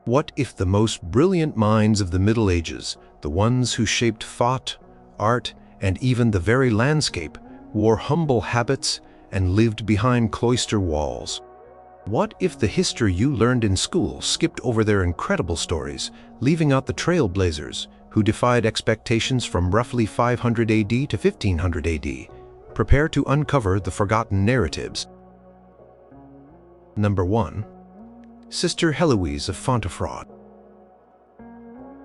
What if the most brilliant minds of the Middle Ages, the ones who shaped thought, art, and even the very landscape, wore humble habits and lived behind cloister walls? What if the history you learned in school skipped over their incredible stories, leaving out the trailblazers who defied expectations from roughly 500 AD to 1500 AD? Prepare to uncover the forgotten narratives. Number 1. Sister Heloise of Fontevraud.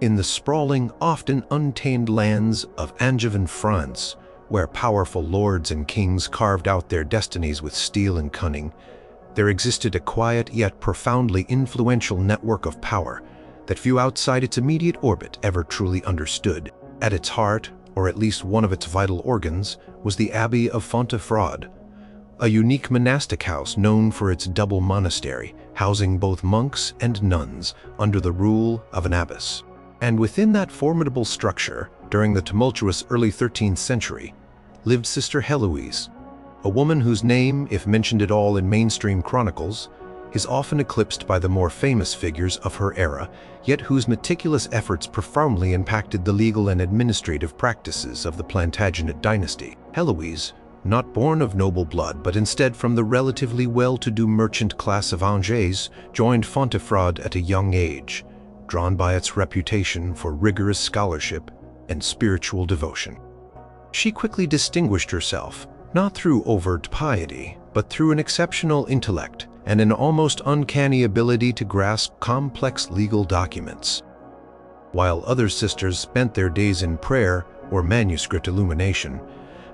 In the sprawling, often untamed lands of Angevin France, where powerful lords and kings carved out their destinies with steel and cunning, there existed a quiet yet profoundly influential network of power that few outside its immediate orbit ever truly understood. At its heart, or at least one of its vital organs, was the Abbey of Fontevraud, a unique monastic house known for its double monastery, housing both monks and nuns under the rule of an abbess. And within that formidable structure, during the tumultuous early 13th century, lived Sister Heloise, a woman whose name, if mentioned at all in mainstream chronicles, is often eclipsed by the more famous figures of her era, yet whose meticulous efforts profoundly impacted the legal and administrative practices of the Plantagenet dynasty. Heloise, not born of noble blood but instead from the relatively well-to-do merchant class of Angers, joined Fontevraud at a young age, drawn by its reputation for rigorous scholarship and spiritual devotion. She quickly distinguished herself, not through overt piety, but through an exceptional intellect and an almost uncanny ability to grasp complex legal documents. While other sisters spent their days in prayer or manuscript illumination,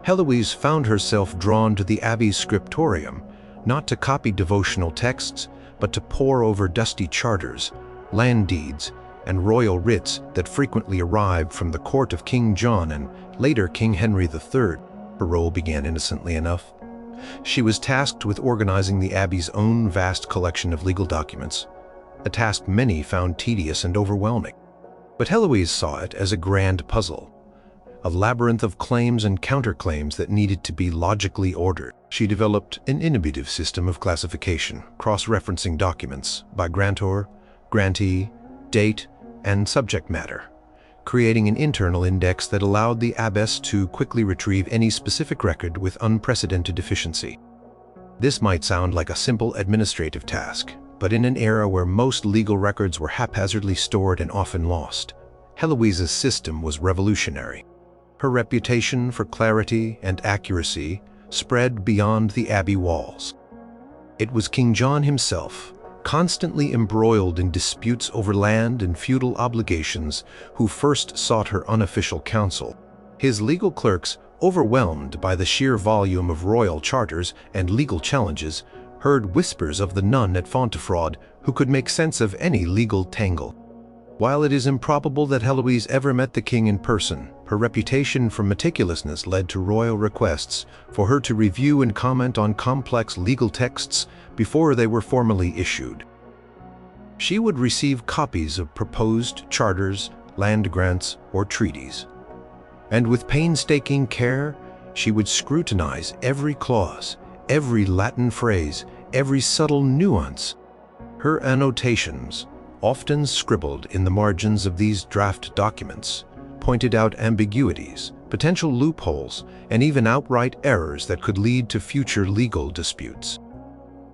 Heloise found herself drawn to the Abbey's scriptorium, not to copy devotional texts, but to pore over dusty charters, land deeds, and royal writs that frequently arrived from the court of King John and later King Henry III. Her role began innocently enough. She was tasked with organizing the Abbey's own vast collection of legal documents, a task many found tedious and overwhelming. But Heloise saw it as a grand puzzle, a labyrinth of claims and counterclaims that needed to be logically ordered. She developed an innovative system of classification, cross-referencing documents by grantor, grantee, date, and subject matter, creating an internal index that allowed the abbess to quickly retrieve any specific record with unprecedented efficiency. This might sound like a simple administrative task, but in an era where most legal records were haphazardly stored and often lost, Heloise's system was revolutionary. Her reputation for clarity and accuracy spread beyond the abbey walls. It was King John himself, constantly embroiled in disputes over land and feudal obligations, who first sought her unofficial counsel. His legal clerks, overwhelmed by the sheer volume of royal charters and legal challenges, heard whispers of the nun at Fontevraud who could make sense of any legal tangle. While it is improbable that Heloise ever met the king in person, her reputation for meticulousness led to royal requests for her to review and comment on complex legal texts before they were formally issued. She would receive copies of proposed charters, land grants, or treaties, and with painstaking care, she would scrutinize every clause, every Latin phrase, every subtle nuance. Her annotations, often scribbled in the margins of these draft documents, pointed out ambiguities, potential loopholes, and even outright errors that could lead to future legal disputes.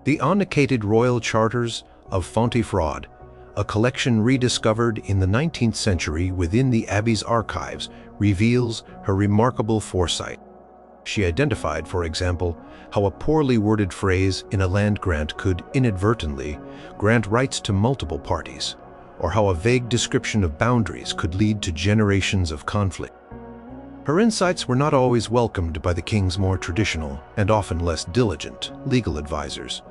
The Annotated Royal Charters of Fontevraud, a collection rediscovered in the 19th century within the Abbey's archives, reveals her remarkable foresight. She identified, for example, how a poorly worded phrase in a land grant could inadvertently grant rights to multiple parties, or how a vague description of boundaries could lead to generations of conflict. Her insights were not always welcomed by the king's more traditional and often less diligent legal advisors,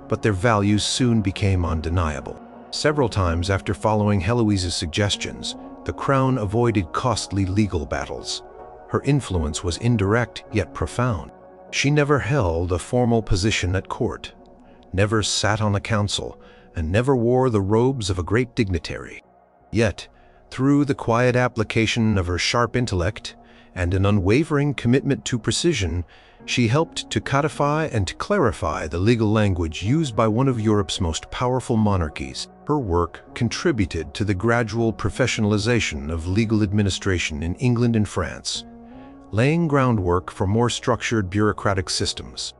but their values soon became undeniable. Several times after following Heloise's suggestions, the crown avoided costly legal battles. Her influence was indirect yet profound. She never held a formal position at court, never sat on a council, and never wore the robes of a great dignitary. Yet, through the quiet application of her sharp intellect and an unwavering commitment to precision, She helped to codify and to clarify the legal language used by one of Europe's most powerful monarchies. Her work contributed to the gradual professionalization of legal administration in England and France, laying groundwork for more structured bureaucratic systems.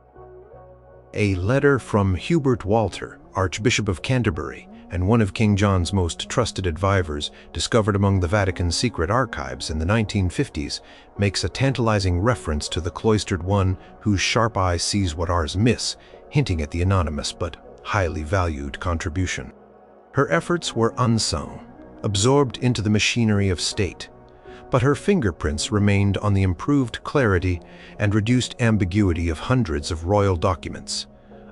A letter from Hubert Walter, Archbishop of Canterbury, and one of King John's most trusted advisors, discovered among the Vatican's secret archives in the 1950s, makes a tantalizing reference to the cloistered one whose sharp eye sees what ours miss, hinting at the anonymous but highly valued contribution. Her efforts were unsung, absorbed into the machinery of state, but her fingerprints remained on the improved clarity and reduced ambiguity of hundreds of royal documents,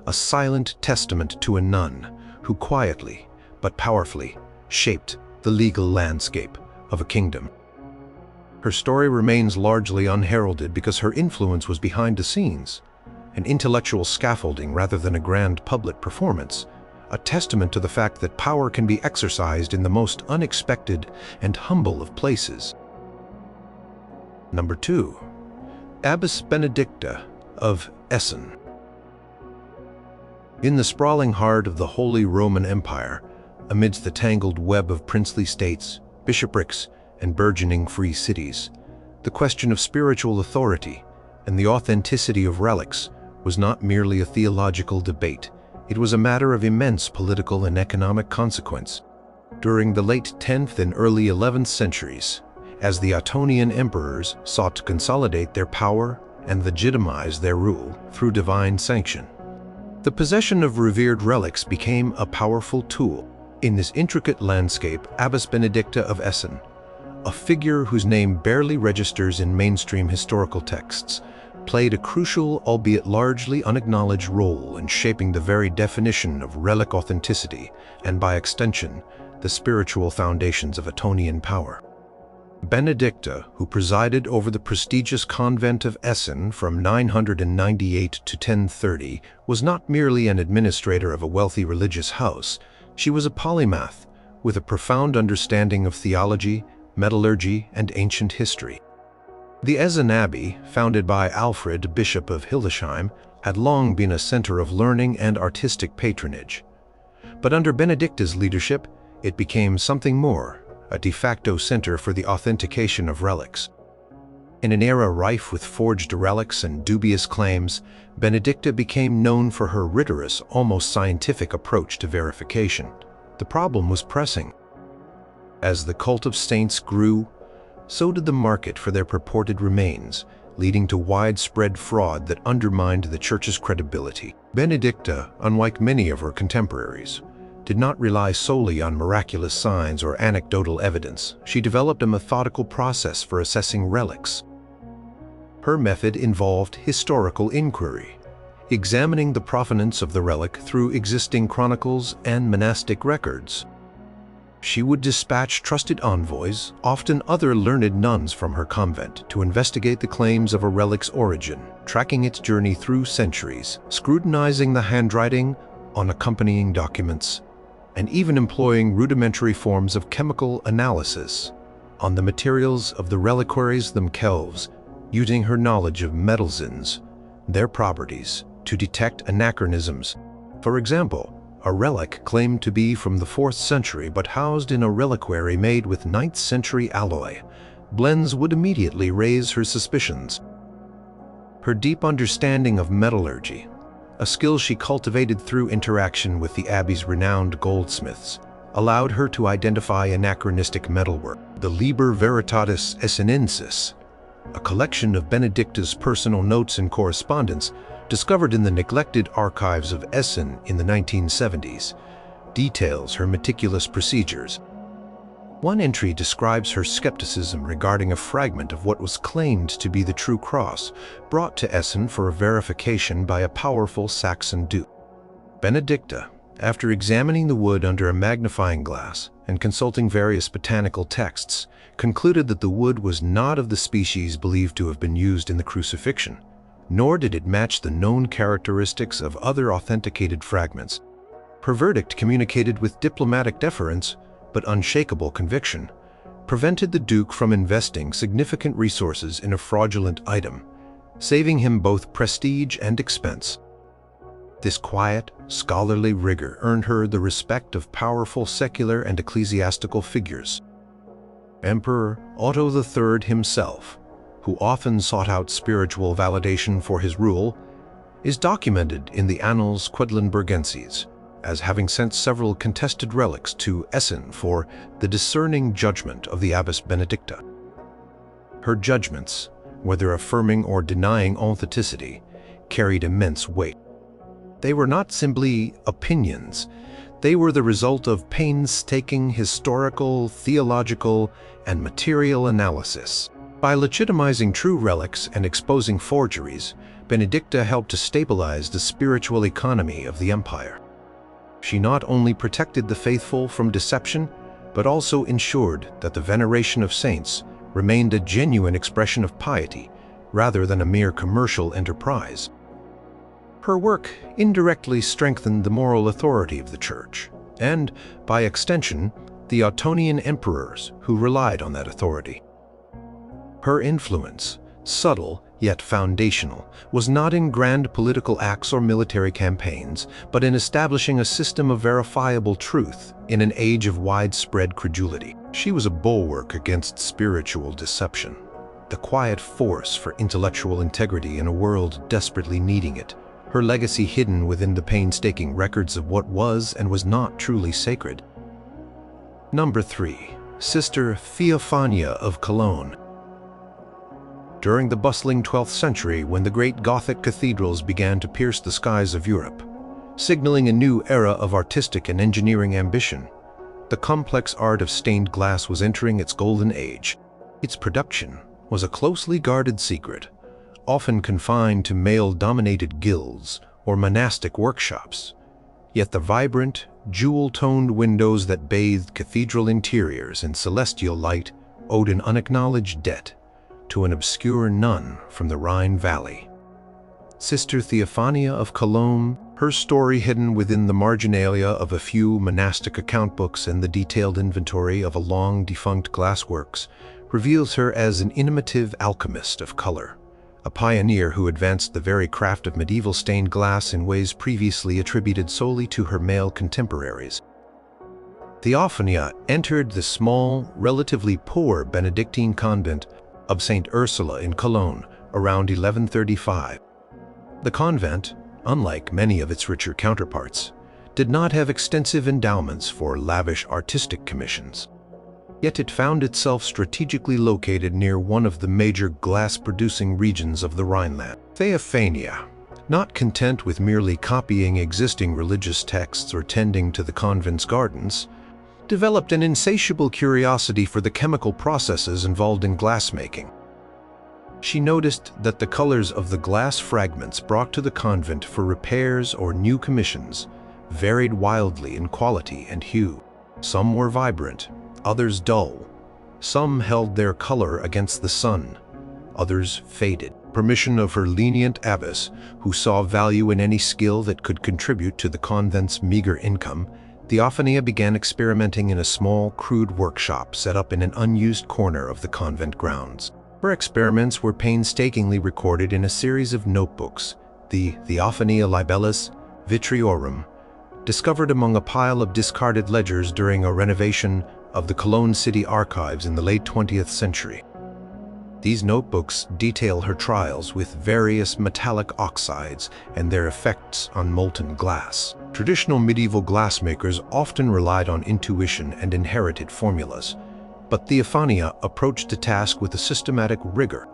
a silent testament to a nun who quietly but powerfully shaped the legal landscape of a kingdom. Her story remains largely unheralded because her influence was behind the scenes, an intellectual scaffolding rather than a grand public performance, a testament to the fact that power can be exercised in the most unexpected and humble of places. Number 2. Abbess Benedicta of Essen. In the sprawling heart of the Holy Roman Empire, amidst the tangled web of princely states, bishoprics, and burgeoning free cities, the question of spiritual authority and the authenticity of relics was not merely a theological debate. It was a matter of immense political and economic consequence. During the late 10th and early 11th centuries, as the Ottonian emperors sought to consolidate their power and legitimize their rule through divine sanction, the possession of revered relics became a powerful tool. In this intricate landscape, Abbess Benedicta of Essen, a figure whose name barely registers in mainstream historical texts, played a crucial, albeit largely unacknowledged role in shaping the very definition of relic authenticity and, by extension, the spiritual foundations of Ottonian power. Benedicta, who presided over the prestigious convent of Essen from 998 to 1030, was not merely an administrator of a wealthy religious house. She was a polymath with a profound understanding of theology, metallurgy, and ancient history. The Essen Abbey, founded by Alfred, Bishop of Hildesheim, had long been a center of learning and artistic patronage. But under Benedicta's leadership, it became something more, a de facto center for the authentication of relics. In an era rife with forged relics and dubious claims, Benedicta became known for her rigorous, almost scientific approach to verification. The problem was pressing. As the cult of saints grew, so did the market for their purported remains, leading to widespread fraud that undermined the Church's credibility. Benedicta, unlike many of her contemporaries, did not rely solely on miraculous signs or anecdotal evidence. She developed a methodical process for assessing relics. Her method involved historical inquiry, examining the provenance of the relic through existing chronicles and monastic records. She would dispatch trusted envoys, often other learned nuns from her convent, to investigate the claims of a relic's origin, tracking its journey through centuries, scrutinizing the handwriting on accompanying documents, and even employing rudimentary forms of chemical analysis on the materials of the reliquaries themselves, using her knowledge of metals, their properties, to detect anachronisms. For example, a relic claimed to be from the 4th century but housed in a reliquary made with 9th century alloy, blends would immediately raise her suspicions. Her deep understanding of metallurgy, a skill she cultivated through interaction with the Abbey's renowned goldsmiths, allowed her to identify anachronistic metalwork. The Liber Veritatis Essenensis, a collection of Benedicta's personal notes and correspondence discovered in the neglected archives of Essen in the 1970s, details her meticulous procedures. One entry describes her skepticism regarding a fragment of what was claimed to be the true cross, brought to Essen for a verification by a powerful Saxon duke. Benedicta, after examining the wood under a magnifying glass and consulting various botanical texts, concluded that the wood was not of the species believed to have been used in the crucifixion, nor did it match the known characteristics of other authenticated fragments. Her verdict, communicated with diplomatic deference but unshakable conviction, prevented the Duke from investing significant resources in a fraudulent item, saving him both prestige and expense. This quiet, scholarly rigor earned her the respect of powerful secular and ecclesiastical figures. Emperor Otto III himself, who often sought out spiritual validation for his rule, is documented in the Annals Quedlinburgenses as having sent several contested relics to Essen for the discerning judgment of the Abbess Benedicta. Her judgments, whether affirming or denying authenticity, carried immense weight. They were not simply opinions, they were the result of painstaking historical, theological, and material analysis. By legitimizing true relics and exposing forgeries, Benedicta helped to stabilize the spiritual economy of the empire. She not only protected the faithful from deception, but also ensured that the veneration of saints remained a genuine expression of piety rather than a mere commercial enterprise. Her work indirectly strengthened the moral authority of the Church, and, by extension, the Ottonian emperors who relied on that authority. Her influence, subtle yet foundational, was not in grand political acts or military campaigns, but in establishing a system of verifiable truth in an age of widespread credulity. She was a bulwark against spiritual deception, the quiet force for intellectual integrity in a world desperately needing it, her legacy hidden within the painstaking records of what was and was not truly sacred. Number 3. Sister Theophania of Cologne. During the bustling 12th century, when the great Gothic cathedrals began to pierce the skies of Europe, signaling a new era of artistic and engineering ambition, the complex art of stained glass was entering its golden age. Its production was a closely guarded secret, often confined to male-dominated guilds or monastic workshops. Yet the vibrant, jewel-toned windows that bathed cathedral interiors in celestial light owed an unacknowledged debt to an obscure nun from the Rhine Valley. Sister Theophania of Cologne, her story hidden within the marginalia of a few monastic account books and the detailed inventory of a long-defunct glassworks, reveals her as an innovative alchemist of color, a pioneer who advanced the very craft of medieval stained glass in ways previously attributed solely to her male contemporaries. Theophania entered the small, relatively poor Benedictine convent of St. Ursula in Cologne around 1135. The convent, unlike many of its richer counterparts, did not have extensive endowments for lavish artistic commissions. Yet it found itself strategically located near one of the major glass-producing regions of the Rhineland. Theophania, not content with merely copying existing religious texts or tending to the convent's gardens, developed an insatiable curiosity for the chemical processes involved in glassmaking. She noticed that the colors of the glass fragments brought to the convent for repairs or new commissions varied wildly in quality and hue. Some were vibrant, others dull. Some held their color against the sun, others faded. Permission of her lenient abbess, who saw value in any skill that could contribute to the convent's meager income, Theophania began experimenting in a small, crude workshop set up in an unused corner of the convent grounds. Her experiments were painstakingly recorded in a series of notebooks, the Theophania Libellis Vitriorum, discovered among a pile of discarded ledgers during a renovation of the Cologne city archives in the late 20th century. These notebooks detail her trials with various metallic oxides and their effects on molten glass. Traditional medieval glassmakers often relied on intuition and inherited formulas, but Theophania approached the task with a systematic rigor.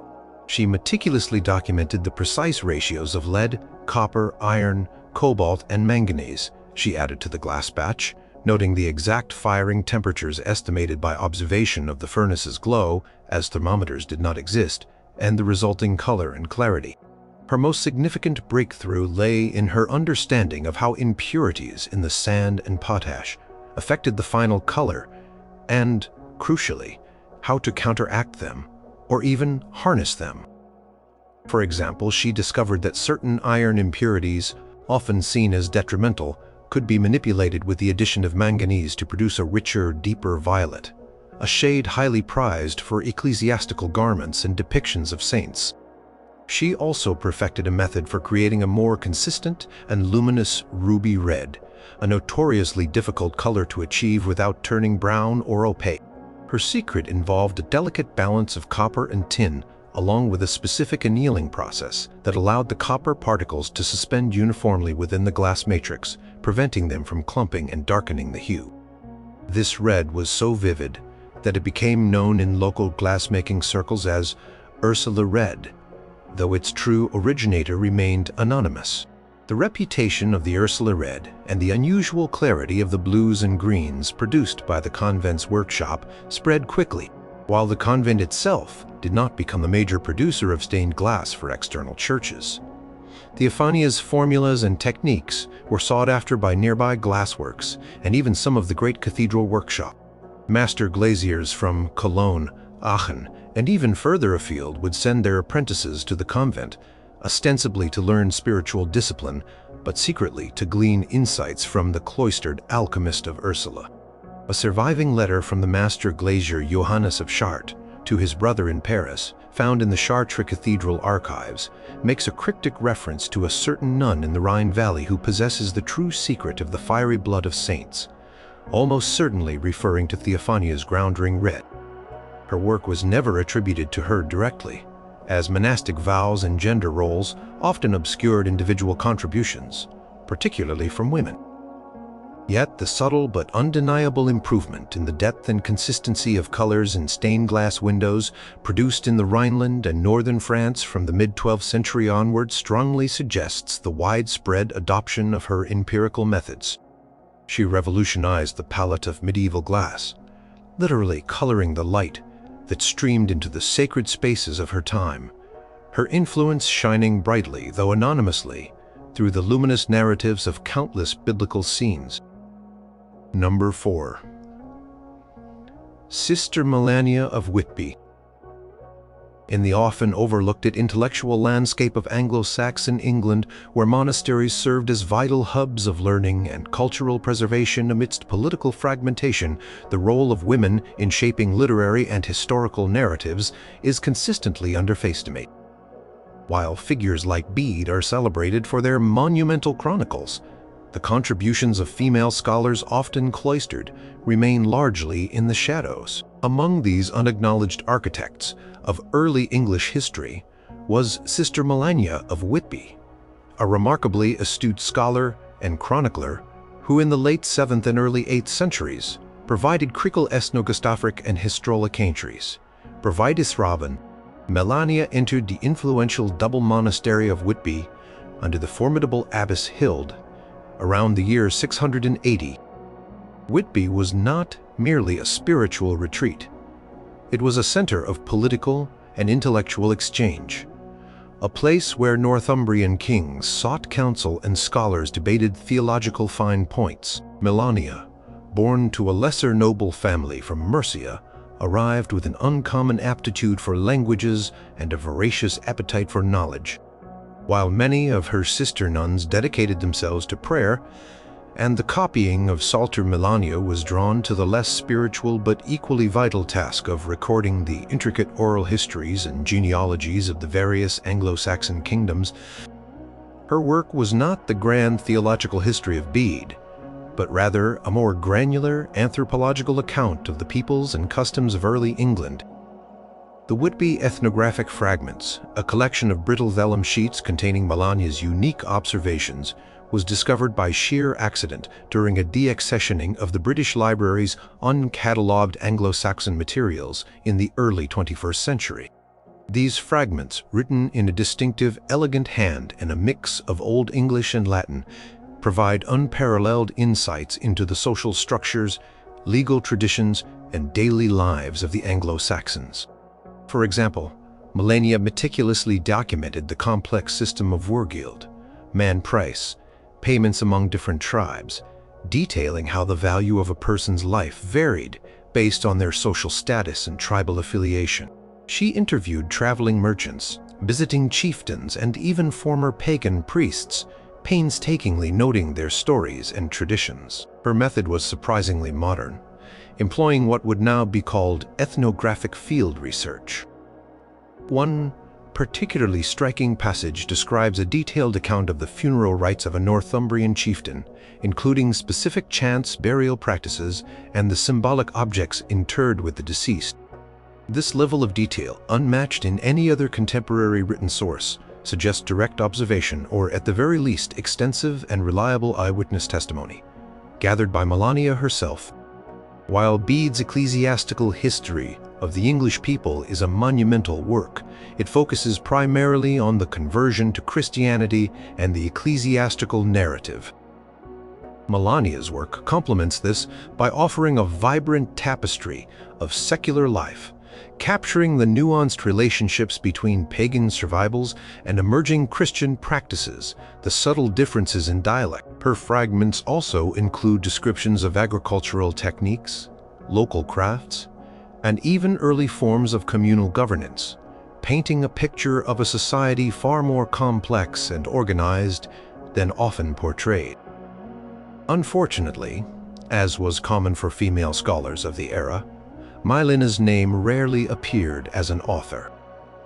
She meticulously documented the precise ratios of lead, copper, iron, cobalt, and manganese she added to the glass batch, noting the exact firing temperatures estimated by observation of the furnace's glow, as thermometers did not exist, and the resulting color and clarity. Her most significant breakthrough lay in her understanding of how impurities in the sand and potash affected the final color and, crucially, how to counteract them or even harness them. For example, she discovered that certain iron impurities, often seen as detrimental, could be manipulated with the addition of manganese to produce a richer, deeper violet, a shade highly prized for ecclesiastical garments and depictions of saints. She also perfected a method for creating a more consistent and luminous ruby red, a notoriously difficult color to achieve without turning brown or opaque. Her secret involved a delicate balance of copper and tin, along with a specific annealing process that allowed the copper particles to suspend uniformly within the glass matrix, preventing them from clumping and darkening the hue. This red was so vivid that it became known in local glassmaking circles as Ursula Red, though its true originator remained anonymous. The reputation of the Ursula Red and the unusual clarity of the blues and greens produced by the convent's workshop spread quickly, while the convent itself did not become a major producer of stained glass for external churches. Theophania's formulas and techniques were sought after by nearby glassworks and even some of the great cathedral workshop. Master glaziers from Cologne, Aachen, and even further afield would send their apprentices to the convent, ostensibly to learn spiritual discipline, but secretly to glean insights from the cloistered alchemist of Ursula. A surviving letter from the master glazier Johannes of Chartres to his brother in Paris, found in the Chartres Cathedral archives, makes a cryptic reference to a certain nun in the Rhine Valley who possesses the true secret of the fiery blood of saints, almost certainly referring to Theophania's ground ring red. Her work was never attributed to her directly, as monastic vows and gender roles often obscured individual contributions, particularly from women. Yet the subtle but undeniable improvement in the depth and consistency of colors in stained glass windows produced in the Rhineland and northern France from the mid-12th century onward strongly suggests the widespread adoption of her empirical methods. She revolutionized the palette of medieval glass, literally coloring the light that streamed into the sacred spaces of her time, her influence shining brightly, though anonymously, through the luminous narratives of countless biblical scenes. Number 4. Sister Melania of Whitby. In the often overlooked intellectual landscape of Anglo-Saxon England, where monasteries served as vital hubs of learning and cultural preservation amidst political fragmentation, the role of women in shaping literary and historical narratives is consistently underestimated. While figures like Bede are celebrated for their monumental chronicles, the contributions of female scholars, often cloistered, remain largely in the shadows. Among these unacknowledged architects of early English history was Sister Melania of Whitby, a remarkably astute scholar and chronicler who in the late 7th and early 8th centuries provided critical ethnographic and historical entries. Providis Raven, Melania entered the influential double monastery of Whitby under the formidable Abbess Hild around the year 680. Whitby was not merely a spiritual retreat. It was a center of political and intellectual exchange, a place where Northumbrian kings sought counsel and scholars debated theological fine points. Melania, born to a lesser noble family from Mercia, arrived with an uncommon aptitude for languages and a voracious appetite for knowledge. While many of her sister nuns dedicated themselves to prayer, and the copying of Psalter, Melania was drawn to the less spiritual but equally vital task of recording the intricate oral histories and genealogies of the various Anglo-Saxon kingdoms. Her work was not the grand theological history of Bede, but rather a more granular anthropological account of the peoples and customs of early England. The Whitby Ethnographic Fragments, a collection of brittle vellum sheets containing Melania's unique observations, was discovered by sheer accident during a deaccessioning of the British Library's uncatalogued Anglo-Saxon materials in the early 21st century. These fragments, written in a distinctive, elegant hand and a mix of Old English and Latin, provide unparalleled insights into the social structures, legal traditions, and daily lives of the Anglo-Saxons. For example, Melania meticulously documented the complex system of Wergild, man price, payments among different tribes, detailing how the value of a person's life varied based on their social status and tribal affiliation. She interviewed traveling merchants, visiting chieftains, and even former pagan priests, painstakingly noting their stories and traditions. Her method was surprisingly modern, employing what would now be called ethnographic field research. One particularly striking passage describes a detailed account of the funeral rites of a Northumbrian chieftain, including specific chants, burial practices, and the symbolic objects interred with the deceased. This level of detail, unmatched in any other contemporary written source, suggests direct observation or, at the very least, extensive and reliable eyewitness testimony, gathered by Melania herself. While Bede's ecclesiastical history of the English people is a monumental work, it focuses primarily on the conversion to Christianity and the ecclesiastical narrative. Melania's work complements this by offering a vibrant tapestry of secular life, capturing the nuanced relationships between pagan survivals and emerging Christian practices, the subtle differences in dialect. Her fragments also include descriptions of agricultural techniques, local crafts, and even early forms of communal governance, painting a picture of a society far more complex and organized than often portrayed. Unfortunately, as was common for female scholars of the era, Mylina's name rarely appeared as an author.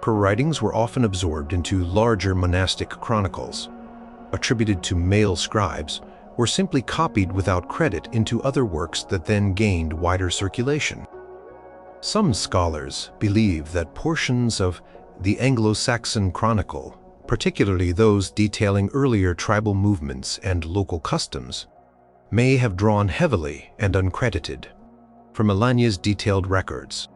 Her writings were often absorbed into larger monastic chronicles, attributed to male scribes, or simply copied without credit into other works that then gained wider circulation. Some scholars believe that portions of the Anglo-Saxon Chronicle, particularly those detailing earlier tribal movements and local customs, may have drawn heavily and uncredited from Melania's detailed records.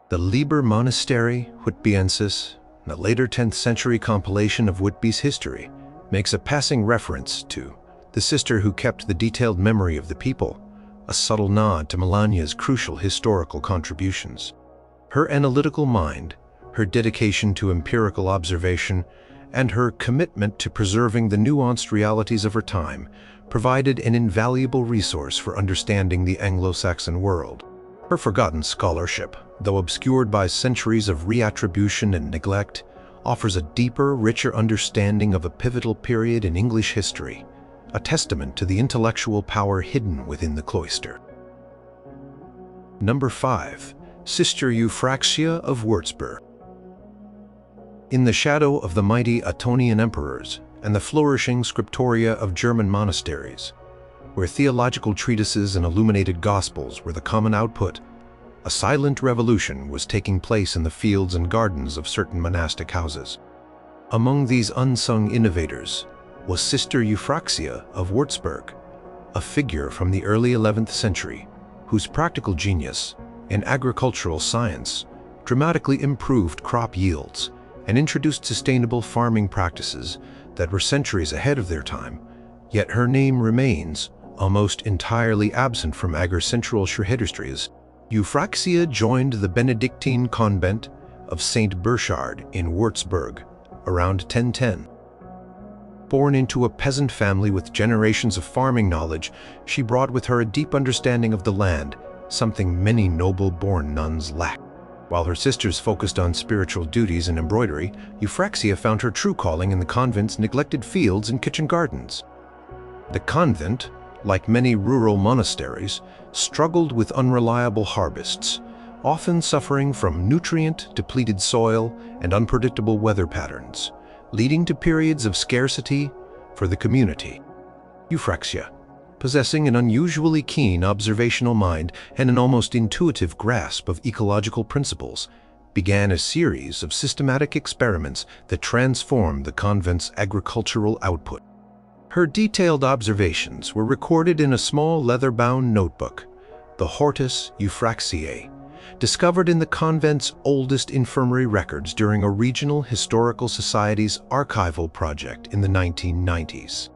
The Liber Monasterii Whitbiensis, a later 10th century compilation of Whitby's history, makes a passing reference to the sister who kept the detailed memory of the people, a subtle nod to Melania's crucial historical contributions. Her analytical mind, her dedication to empirical observation, and her commitment to preserving the nuanced realities of her time provided an invaluable resource for understanding the Anglo-Saxon world. Her forgotten scholarship, though obscured by centuries of reattribution and neglect, offers a deeper, richer understanding of a pivotal period in English history, a testament to the intellectual power hidden within the cloister. Number 5. Sister Euphraxia of Würzburg. In the shadow of the mighty Ottonian emperors and the flourishing scriptoria of German monasteries, where theological treatises and illuminated gospels were the common output, a silent revolution was taking place in the fields and gardens of certain monastic houses. Among these unsung innovators was Sister Euphraxia of Würzburg, a figure from the early 11th century whose practical genius in agricultural science dramatically improved crop yields and introduced sustainable farming practices that were centuries ahead of their time, yet her name remains almost entirely absent from agricultural histories. Euphraxia joined the Benedictine convent of St. Burchard in Würzburg around 1010. Born into a peasant family with generations of farming knowledge, she brought with her a deep understanding of the land, something many noble-born nuns lacked. While her sisters focused on spiritual duties and embroidery, Euphraxia found her true calling in the convent's neglected fields and kitchen gardens. The convent, like many rural monasteries, struggled with unreliable harvests, often suffering from nutrient-depleted soil and unpredictable weather patterns, leading to periods of scarcity for the community. Euphraxia, possessing an unusually keen observational mind and an almost intuitive grasp of ecological principles, began a series of systematic experiments that transformed the convent's agricultural output. Her detailed observations were recorded in a small leather-bound notebook, the Hortus Euphraxiae, discovered in the convent's oldest infirmary records during a regional historical society's archival project in the 1990s.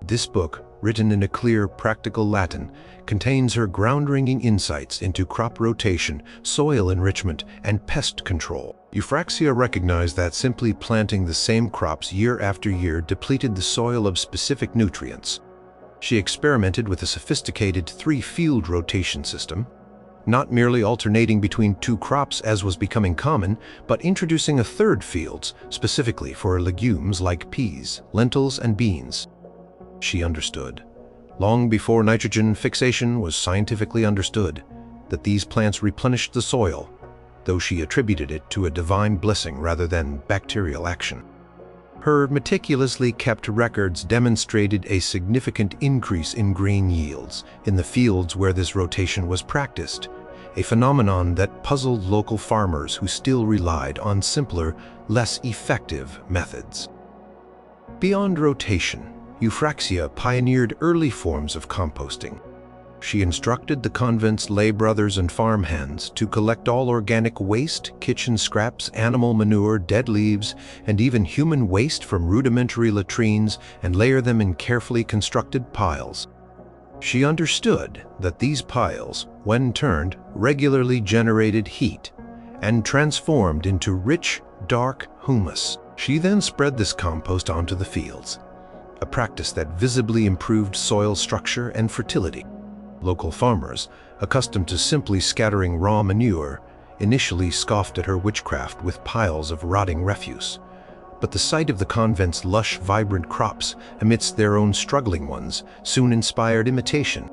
This book, written in a clear, practical Latin, contains her ground-wringing insights into crop rotation, soil enrichment, and pest control. Euphraxia recognized that simply planting the same crops year after year depleted the soil of specific nutrients. She experimented with a sophisticated 3-field rotation system, not merely alternating between 2 crops as was becoming common, but introducing a 3rd field specifically for legumes like peas, lentils, and beans. She understood, long before nitrogen fixation was scientifically understood, that these plants replenished the soil, though she attributed it to a divine blessing rather than bacterial action. Her meticulously kept records demonstrated a significant increase in grain yields in the fields where this rotation was practiced, a phenomenon that puzzled local farmers who still relied on simpler, less effective methods. Beyond rotation, Euphrasia pioneered early forms of composting. She instructed the convent's lay brothers and farmhands to collect all organic waste, kitchen scraps, animal manure, dead leaves, and even human waste from rudimentary latrines and layer them in carefully constructed piles. She understood that these piles, when turned, regularly generated heat and transformed into rich, dark humus. She then spread this compost onto the fields, a practice that visibly improved soil structure and fertility. Local farmers, accustomed to simply scattering raw manure, initially scoffed at her witchcraft with piles of rotting refuse. But the sight of the convent's lush, vibrant crops amidst their own struggling ones soon inspired imitation.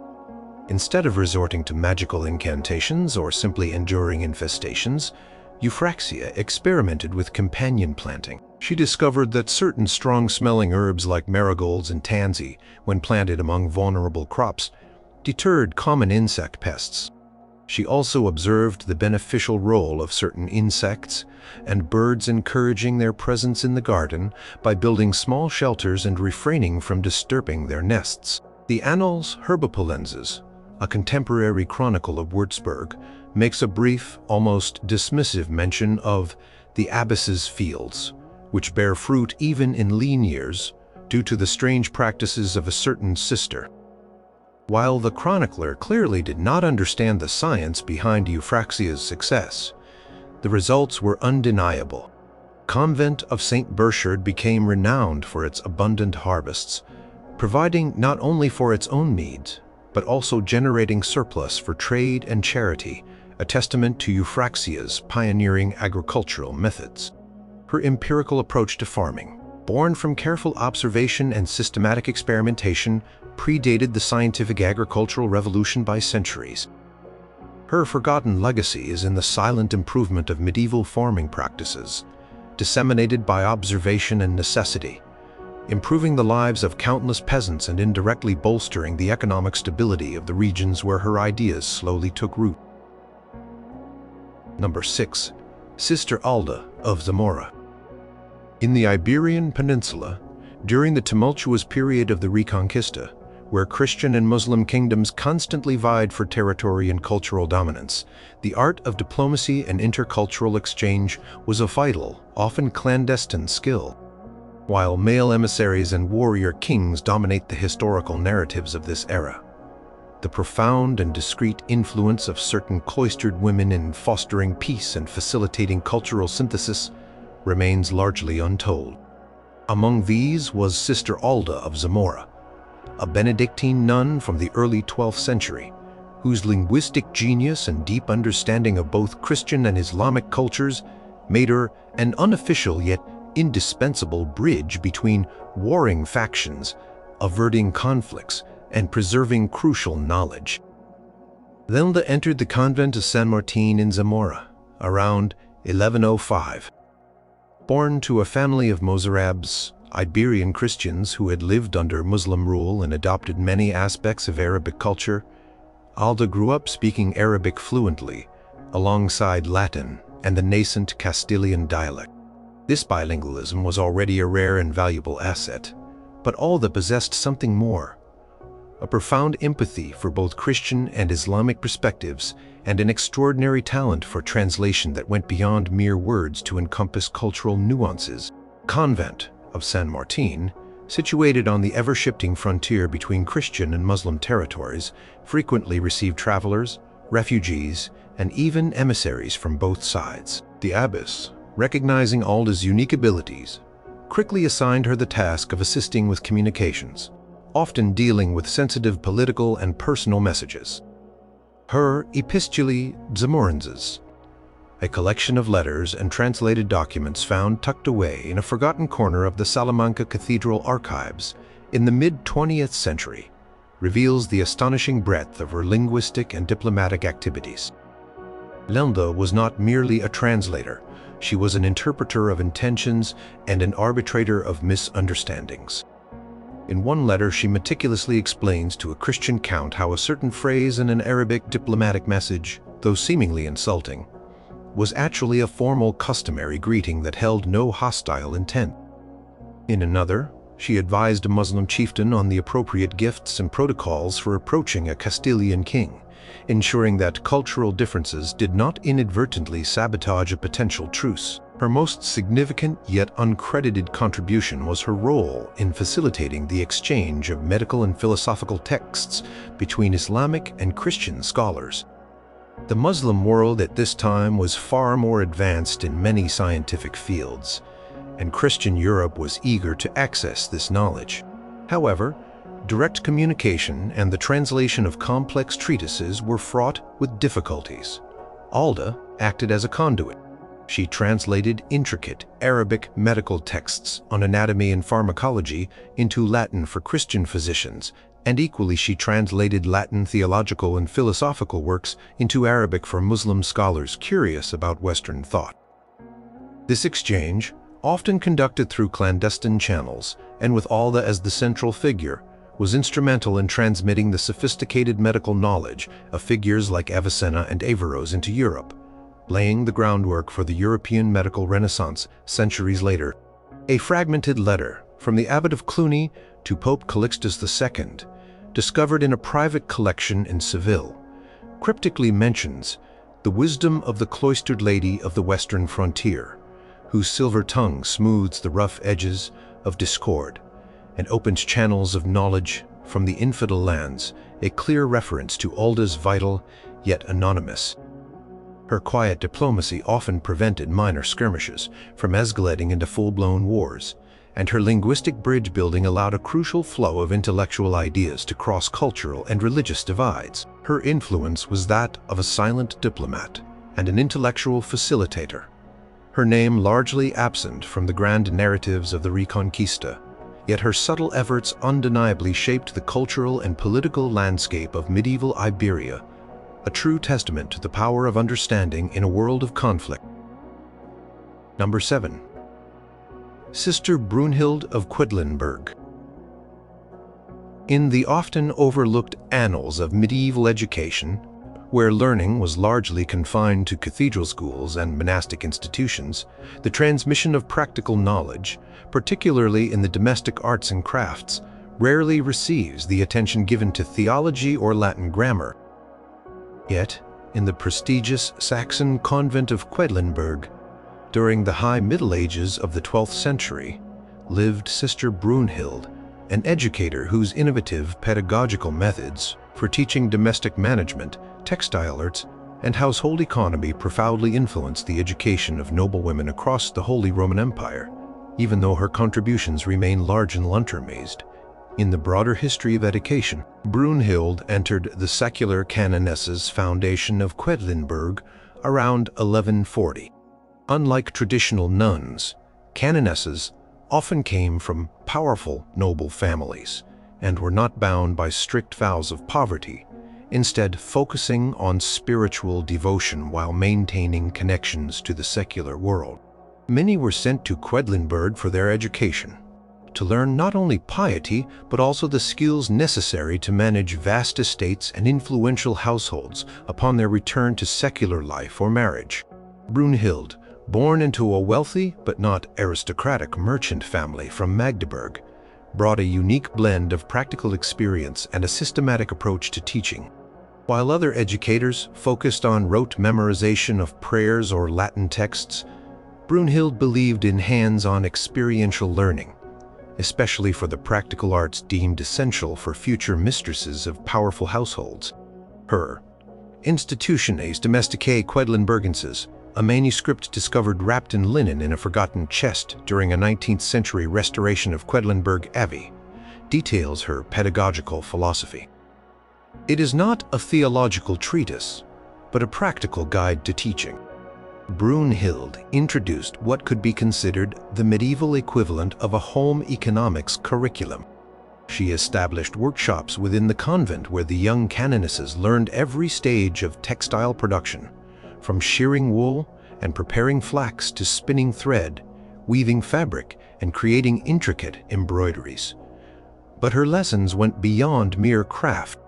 Instead of resorting to magical incantations or simply enduring infestations, Euphrasia experimented with companion planting. She discovered that certain strong-smelling herbs like marigolds and tansy, when planted among vulnerable crops, deterred common insect pests. She also observed the beneficial role of certain insects and birds, encouraging their presence in the garden by building small shelters and refraining from disturbing their nests. The Annals Herbopolenses, a contemporary chronicle of Würzburg, makes a brief, almost dismissive mention of the abbess's fields, which bear fruit even in lean years due to the strange practices of a certain sister. While the chronicler clearly did not understand the science behind Euphraxia's success, the results were undeniable. Convent of St. Burchard became renowned for its abundant harvests, providing not only for its own needs, but also generating surplus for trade and charity, a testament to Euphraxia's pioneering agricultural methods. Her empirical approach to farming, born from careful observation and systematic experimentation, predated the scientific agricultural revolution by centuries. Her forgotten legacy is in the silent improvement of medieval farming practices, disseminated by observation and necessity, improving the lives of countless peasants and indirectly bolstering the economic stability of the regions where her ideas slowly took root. Number 6. Sister Alda of Zamora. In the Iberian Peninsula, during the tumultuous period of the Reconquista, where Christian and Muslim kingdoms constantly vied for territory and cultural dominance, the art of diplomacy and intercultural exchange was a vital, often clandestine skill. While male emissaries and warrior kings dominate the historical narratives of this era, the profound and discreet influence of certain cloistered women in fostering peace and facilitating cultural synthesis remains largely untold. Among these was Sister Alda of Zamora, a Benedictine nun from the early 12th century, whose linguistic genius and deep understanding of both Christian and Islamic cultures made her an unofficial yet indispensable bridge between warring factions, averting conflicts, and preserving crucial knowledge. Zelda entered the convent of San Martin in Zamora around 1105. Born to a family of Mozarabs, Iberian Christians who had lived under Muslim rule and adopted many aspects of Arabic culture, Alda grew up speaking Arabic fluently, alongside Latin and the nascent Castilian dialect. This bilingualism was already a rare and valuable asset, but Alda possessed something more: a profound empathy for both Christian and Islamic perspectives, and an extraordinary talent for translation that went beyond mere words to encompass cultural nuances. Convent of San Martin, situated on the ever-shifting frontier between Christian and Muslim territories, frequently received travelers, refugees, and even emissaries from both sides. The abbess, recognizing Alda's unique abilities, quickly assigned her the task of assisting with communications, often dealing with sensitive political and personal messages. Her Epistulae Zamorenses, a collection of letters and translated documents found tucked away in a forgotten corner of the Salamanca Cathedral archives in the mid-20th century, reveals the astonishing breadth of her linguistic and diplomatic activities. Lenda was not merely a translator. She was an interpreter of intentions and an arbitrator of misunderstandings. In one letter, she meticulously explains to a Christian count how a certain phrase in an Arabic diplomatic message, though seemingly insulting, was actually a formal customary greeting that held no hostile intent. In another, she advised a Muslim chieftain on the appropriate gifts and protocols for approaching a Castilian king, ensuring that cultural differences did not inadvertently sabotage a potential truce. Her most significant yet uncredited contribution was her role in facilitating the exchange of medical and philosophical texts between Islamic and Christian scholars. The Muslim world at this time was far more advanced in many scientific fields, and Christian Europe was eager to access this knowledge. However, direct communication and the translation of complex treatises were fraught with difficulties. Alda acted as a conduit. She translated intricate Arabic medical texts on anatomy and pharmacology into Latin for Christian physicians, and equally she translated Latin theological and philosophical works into Arabic for Muslim scholars curious about Western thought. This exchange, often conducted through clandestine channels, and with Alda as the central figure, was instrumental in transmitting the sophisticated medical knowledge of figures like Avicenna and Averroes into Europe, laying the groundwork for the European medical renaissance centuries later. A fragmented letter from the Abbot of Cluny to Pope Calixtus II, discovered in a private collection in Seville, cryptically mentions the wisdom of the cloistered lady of the western frontier, whose silver tongue smooths the rough edges of discord and opens channels of knowledge from the infidel lands, a clear reference to Alda's vital yet anonymous. Her quiet diplomacy often prevented minor skirmishes from escalating into full-blown wars, and her linguistic bridge building allowed a crucial flow of intellectual ideas to cross cultural and religious divides. Her influence was that of a silent diplomat and an intellectual facilitator. Her name largely absent from the grand narratives of the Reconquista, yet her subtle efforts undeniably shaped the cultural and political landscape of medieval Iberia, a true testament to the power of understanding in a world of conflict. Number 7. Sister Brunhild of Quedlinburg. In the often overlooked annals of medieval education, where learning was largely confined to cathedral schools and monastic institutions, the transmission of practical knowledge, particularly in the domestic arts and crafts, rarely receives the attention given to theology or Latin grammar. Yet, in the prestigious Saxon convent of Quedlinburg, during the high Middle Ages of the 12th century, lived Sister Brunhild, an educator whose innovative pedagogical methods for teaching domestic management, textile arts, and household economy profoundly influenced the education of noblewomen across the Holy Roman Empire, even though her contributions remain large and unsurpassed. In the broader history of education, Brunhild entered the secular canonesses foundation of Quedlinburg around 1140. Unlike traditional nuns, canonesses often came from powerful noble families and were not bound by strict vows of poverty, instead focusing on spiritual devotion while maintaining connections to the secular world. Many were sent to Quedlinburg for their education, to learn not only piety but also the skills necessary to manage vast estates and influential households upon their return to secular life or marriage. Brunhild, born into a wealthy but not aristocratic merchant family from Magdeburg, brought a unique blend of practical experience and a systematic approach to teaching. While other educators focused on rote memorization of prayers or Latin texts, Brunhild believed in hands-on experiential learning, especially for the practical arts deemed essential for future mistresses of powerful households. Her Institutiones Domesticae Quedlinburgenses, a manuscript discovered wrapped in linen in a forgotten chest during a 19th century restoration of Quedlinburg Abbey, details her pedagogical philosophy. It is not a theological treatise, but a practical guide to teaching. Brunhild introduced what could be considered the medieval equivalent of a home economics curriculum. She established workshops within the convent where the young canonesses learned every stage of textile production, from shearing wool and preparing flax to spinning thread, weaving fabric, and creating intricate embroideries. But her lessons went beyond mere craft.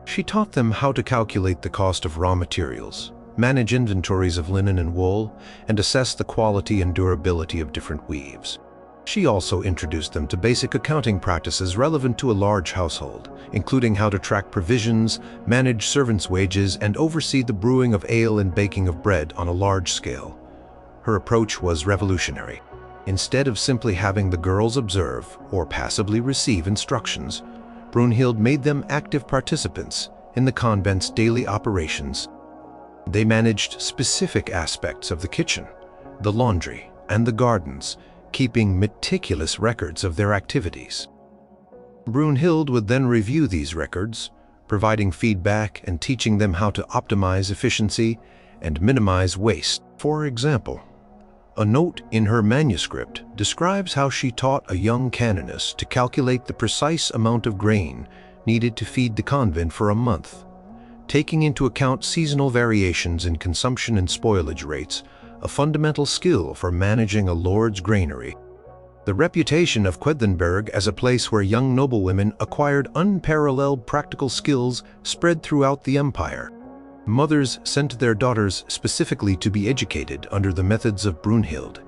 She taught them how to calculate the cost of raw materials, manage inventories of linen and wool, and assess the quality and durability of different weaves. She also introduced them to basic accounting practices relevant to a large household, including how to track provisions, manage servants' wages, and oversee the brewing of ale and baking of bread on a large scale. Her approach was revolutionary. Instead of simply having the girls observe or passively receive instructions, Brunhild made them active participants in the convent's daily operations. They managed specific aspects of the kitchen, the laundry, and the gardens, keeping meticulous records of their activities. Brunhild would then review these records, providing feedback and teaching them how to optimize efficiency and minimize waste. For example, a note in her manuscript describes how she taught a young canoness to calculate the precise amount of grain needed to feed the convent for a month, taking into account seasonal variations in consumption and spoilage rates, a fundamental skill for managing a lord's granary. The reputation of Quedlinburg as a place where young noblewomen acquired unparalleled practical skills spread throughout the empire. Mothers sent their daughters specifically to be educated under the methods of Brunhild,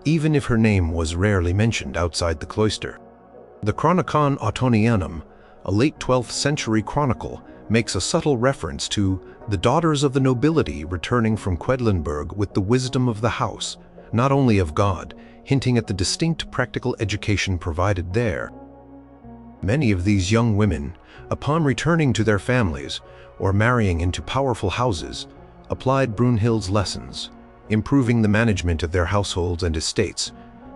even if her name was rarely mentioned outside the cloister. The Chronicon Ottonianum, a late 12th century chronicle, makes a subtle reference to the daughters of the nobility returning from Quedlinburg with the wisdom of the house, not only of God, hinting at the distinct practical education provided there. Many of these young women, upon returning to their families or marrying into powerful houses, applied Brunhild's lessons, improving the management of their households and estates,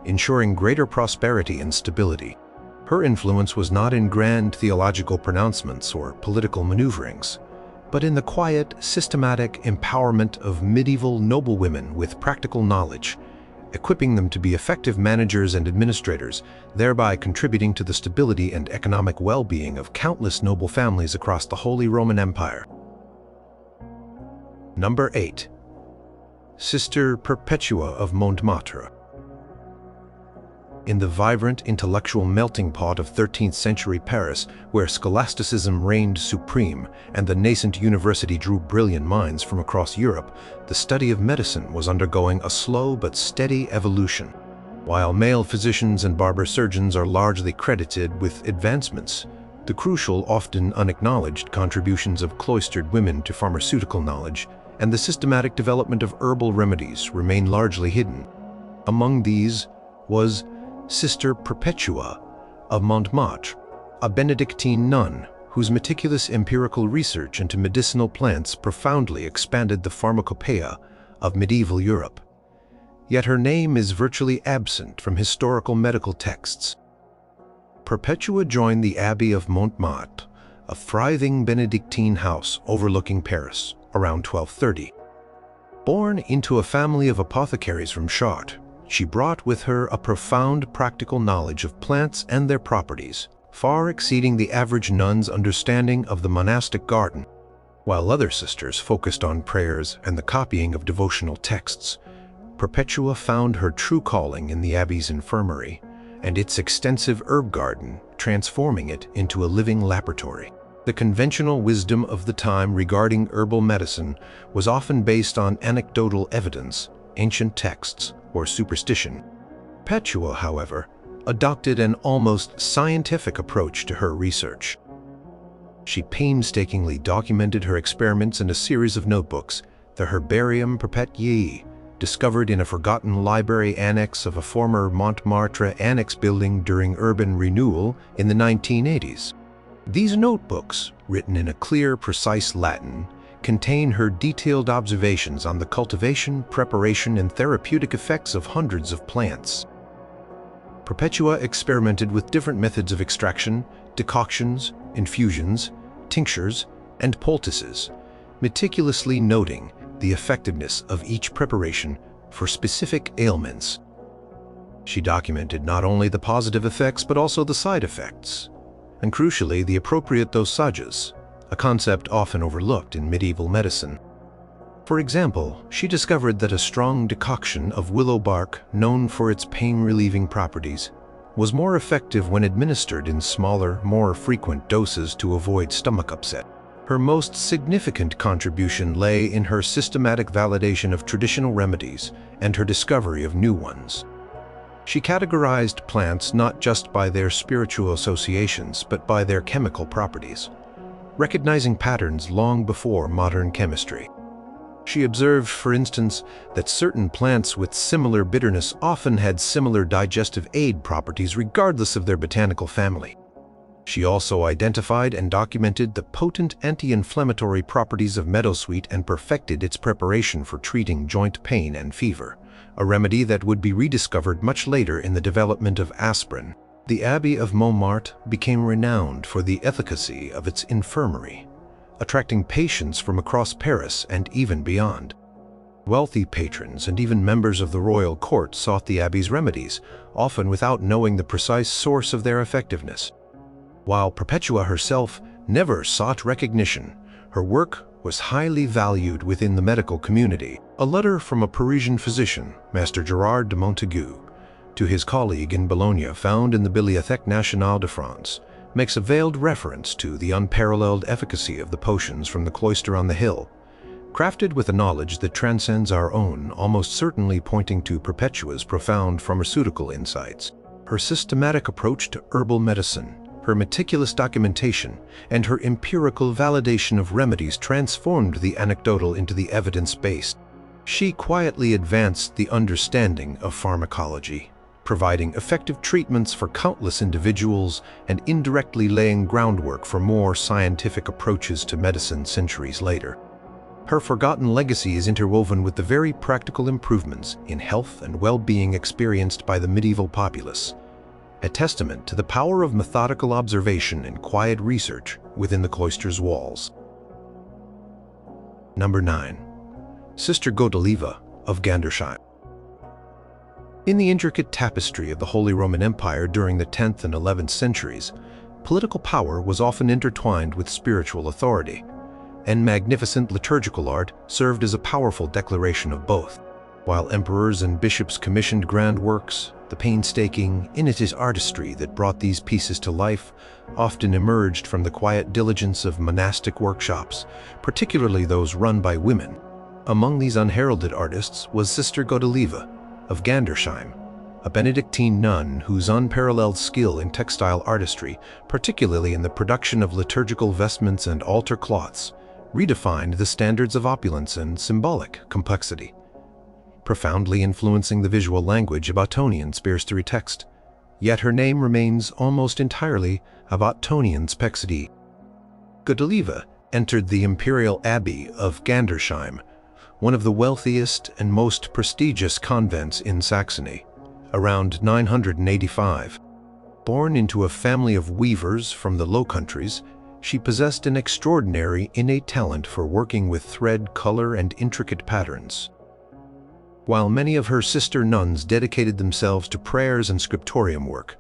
ensuring greater prosperity and stability. Her influence was not in grand theological pronouncements or political maneuverings, but in the quiet, systematic empowerment of medieval noblewomen with practical knowledge, equipping them to be effective managers and administrators, thereby contributing to the stability and economic well-being of countless noble families across the Holy Roman Empire. Number 8. Sister Perpetua of Montmartre. In the vibrant intellectual melting pot of 13th century Paris, where scholasticism reigned supreme and the nascent university drew brilliant minds from across Europe, the study of medicine was undergoing a slow but steady evolution. While male physicians and barber surgeons are largely credited with advancements, the crucial, often unacknowledged contributions of cloistered women to pharmaceutical knowledge and the systematic development of herbal remedies remain largely hidden. Among these was Sister Perpetua of Montmartre, a Benedictine nun whose meticulous empirical research into medicinal plants profoundly expanded the pharmacopoeia of medieval Europe. Yet her name is virtually absent from historical medical texts. Perpetua joined the Abbey of Montmartre, a thriving Benedictine house overlooking Paris, around 1230. Born into a family of apothecaries from Chartres, she brought with her a profound practical knowledge of plants and their properties, far exceeding the average nun's understanding of the monastic garden. While other sisters focused on prayers and the copying of devotional texts, Perpetua found her true calling in the abbey's infirmary and its extensive herb garden, transforming it into a living laboratory. The conventional wisdom of the time regarding herbal medicine was often based on anecdotal evidence, ancient texts, or superstition. Perpetua, however, adopted an almost scientific approach to her research. She painstakingly documented her experiments in a series of notebooks, the Herbarium Perpetuae, discovered in a forgotten library annex of a former Montmartre annex building during urban renewal in the 1980s. These notebooks, written in a clear, precise Latin, contain her detailed observations on the cultivation, preparation, and therapeutic effects of hundreds of plants. Perpetua experimented with different methods of extraction, decoctions, infusions, tinctures, and poultices, meticulously noting the effectiveness of each preparation for specific ailments. She documented not only the positive effects but also the side effects, and crucially the appropriate dosages, a concept often overlooked in medieval medicine. For example, she discovered that a strong decoction of willow bark, known for its pain-relieving properties, was more effective when administered in smaller, more frequent doses to avoid stomach upset. Her most significant contribution lay in her systematic validation of traditional remedies and her discovery of new ones. She categorized plants not just by their spiritual associations, but by their chemical properties, recognizing patterns long before modern chemistry. She observed, for instance, that certain plants with similar bitterness often had similar digestive aid properties regardless of their botanical family. She also identified and documented the potent anti-inflammatory properties of meadowsweet and perfected its preparation for treating joint pain and fever, a remedy that would be rediscovered much later in the development of aspirin. The Abbey of Montmartre became renowned for the efficacy of its infirmary, attracting patients from across Paris and even beyond. Wealthy patrons and even members of the royal court sought the abbey's remedies, often without knowing the precise source of their effectiveness. While Perpetua herself never sought recognition, her work was highly valued within the medical community. A letter from a Parisian physician, Master Gerard de Montaigu, to his colleague in Bologna, found in the Bibliothèque Nationale de France, makes a veiled reference to the unparalleled efficacy of the potions from the cloister on the hill, crafted with a knowledge that transcends our own, almost certainly pointing to Perpetua's profound pharmaceutical insights. Her systematic approach to herbal medicine, her meticulous documentation, and her empirical validation of remedies transformed the anecdotal into the evidence-based. She quietly advanced the understanding of pharmacology, providing effective treatments for countless individuals and indirectly laying groundwork for more scientific approaches to medicine centuries later. Her forgotten legacy is interwoven with the very practical improvements in health and well-being experienced by the medieval populace, a testament to the power of methodical observation and quiet research within the cloister's walls. Number 9. Sister Godelieve of Gandersheim. In the intricate tapestry of the Holy Roman Empire during the 10th and 11th centuries, political power was often intertwined with spiritual authority, and magnificent liturgical art served as a powerful declaration of both. While emperors and bishops commissioned grand works, the painstaking, innovative artistry that brought these pieces to life often emerged from the quiet diligence of monastic workshops, particularly those run by women. Among these unheralded artists was Sister Godelieve of Gandersheim, a Benedictine nun whose unparalleled skill in textile artistry, particularly in the production of liturgical vestments and altar cloths, redefined the standards of opulence and symbolic complexity, profoundly influencing the visual language of Ottonian Spirituary text. Yet her name remains almost entirely of Ottonian Spexity. Godelieve entered the Imperial Abbey of Gandersheim, one of the wealthiest and most prestigious convents in Saxony, around 985. Born into a family of weavers from the Low Countries, she possessed an extraordinary innate talent for working with thread, color, and intricate patterns. While many of her sister nuns dedicated themselves to prayers and scriptorium work,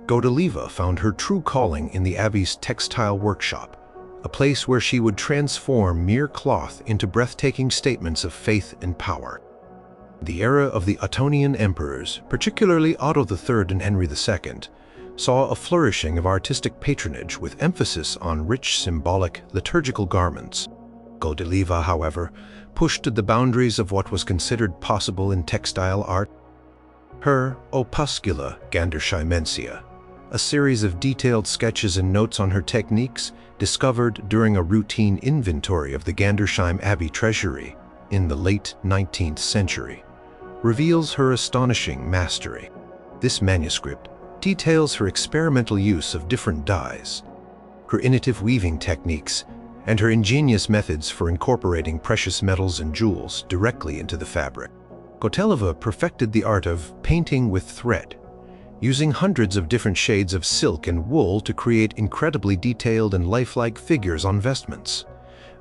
Godelieve found her true calling in the abbey's textile workshop, a place where she would transform mere cloth into breathtaking statements of faith and power. The era of the Ottonian emperors, particularly Otto III and Henry II, saw a flourishing of artistic patronage with emphasis on rich symbolic liturgical garments. Godelieve, however, pushed the boundaries of what was considered possible in textile art. Her Opuscula Gandersheimensia, a series of detailed sketches and notes on her techniques discovered during a routine inventory of the Gandersheim Abbey treasury in the late 19th century, reveals her astonishing mastery. This manuscript details her experimental use of different dyes, her innovative weaving techniques, and her ingenious methods for incorporating precious metals and jewels directly into the fabric. Godelieve perfected the art of painting with thread, using hundreds of different shades of silk and wool to create incredibly detailed and lifelike figures on vestments,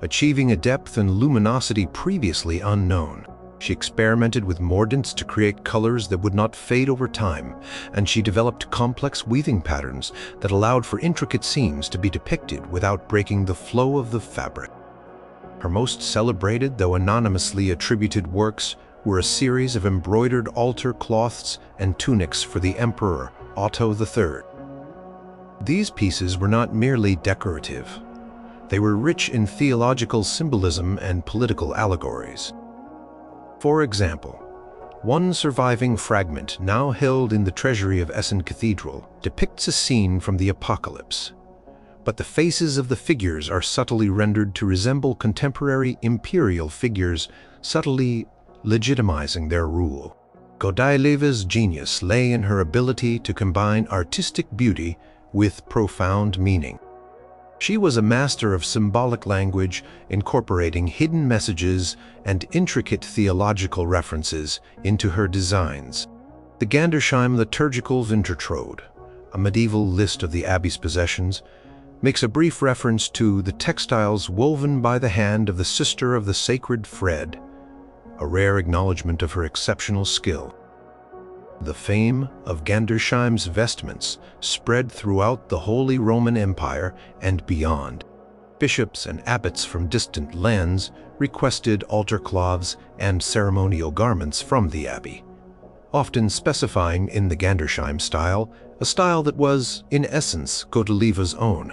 achieving a depth and luminosity previously unknown. She experimented with mordants to create colors that would not fade over time, and she developed complex weaving patterns that allowed for intricate seams to be depicted without breaking the flow of the fabric. Her most celebrated, though anonymously attributed works, were a series of embroidered altar cloths and tunics for the Emperor Otto III. These pieces were not merely decorative. They were rich in theological symbolism and political allegories. For example, one surviving fragment, now held in the treasury of Essen Cathedral, depicts a scene from the Apocalypse. But the faces of the figures are subtly rendered to resemble contemporary imperial figures, subtly legitimizing their rule. Godeliev's genius lay in her ability to combine artistic beauty with profound meaning. She was a master of symbolic language, incorporating hidden messages and intricate theological references into her designs. The Gandersheim Liturgical Wintertrode, a medieval list of the abbey's possessions, makes a brief reference to the textiles woven by the hand of the Sister of the Sacred Thread, a rare acknowledgement of her exceptional skill. The fame of Gandersheim's vestments spread throughout the Holy Roman Empire and beyond. Bishops and abbots from distant lands requested altar cloths and ceremonial garments from the abbey, often specifying in the Gandersheim style, a style that was, in essence, Godelieva's own.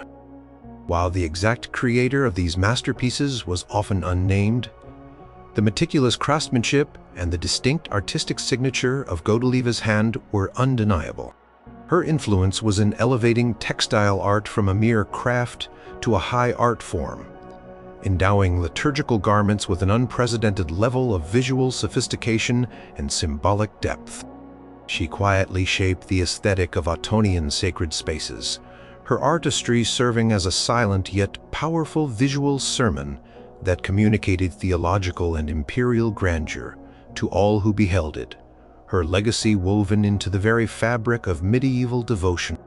While the exact creator of these masterpieces was often unnamed, the meticulous craftsmanship and the distinct artistic signature of Godelieva's hand were undeniable. Her influence was in elevating textile art from a mere craft to a high art form, endowing liturgical garments with an unprecedented level of visual sophistication and symbolic depth. She quietly shaped the aesthetic of Ottonian sacred spaces, her artistry serving as a silent yet powerful visual sermon that communicated theological and imperial grandeur to all who beheld it, her legacy woven into the very fabric of medieval devotion.